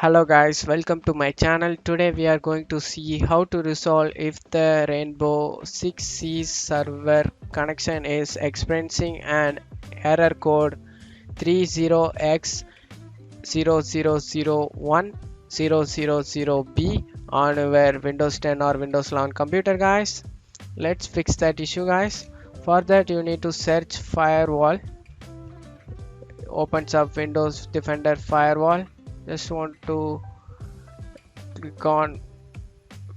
Hello guys, welcome to my channel. Today we are going to see how to resolve if the Rainbow 6C server connection is experiencing an error code 30x0001000b on your Windows 10 or Windows 11 computer guys. Let's fix that issue guys. For that you need to search firewall. Opens up Windows Defender firewall. Just want to click on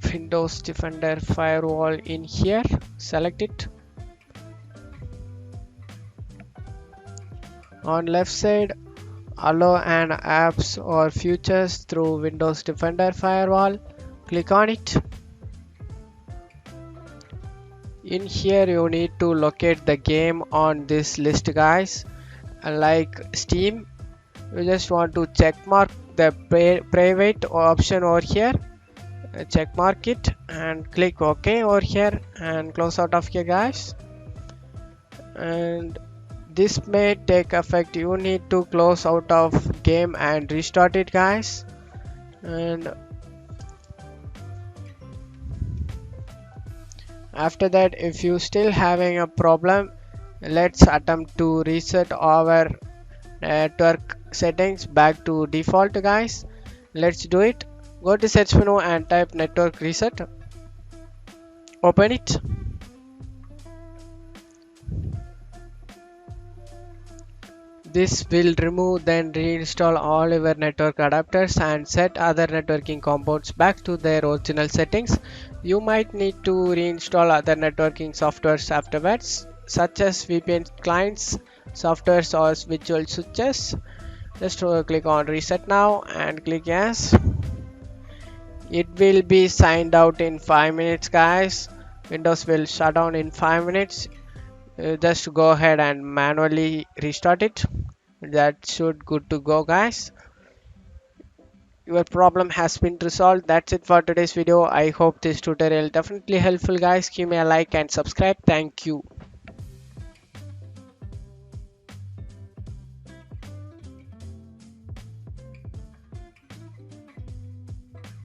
Windows Defender firewall in here, select it. On left side, allow an apps or features through Windows Defender firewall, click on it. In here you need to locate the game on this list guys. Like Steam, you just want to check mark the private option over here, check mark it and click OK over here and close out of here guys. And this may take effect. You need to close out of game and restart it guys. And after that, if you still having a problem, let's attempt to reset our network settings back to default guys. Let's do it. Go to search menu and type network reset, open it. This will remove then reinstall all your network adapters and set other networking components back to their original settings. You might need to reinstall other networking softwares afterwards, such as VPN clients, softwares or virtual switches. Just click on reset now and click yes. It will be signed out in 5 minutes guys. Windows will shut down in 5 minutes. Just go ahead and manually restart it. That should good to go guys. Your problem has been resolved. That's it for today's video. I hope this tutorial definitely helpful guys. Give me a like and subscribe. Thank you.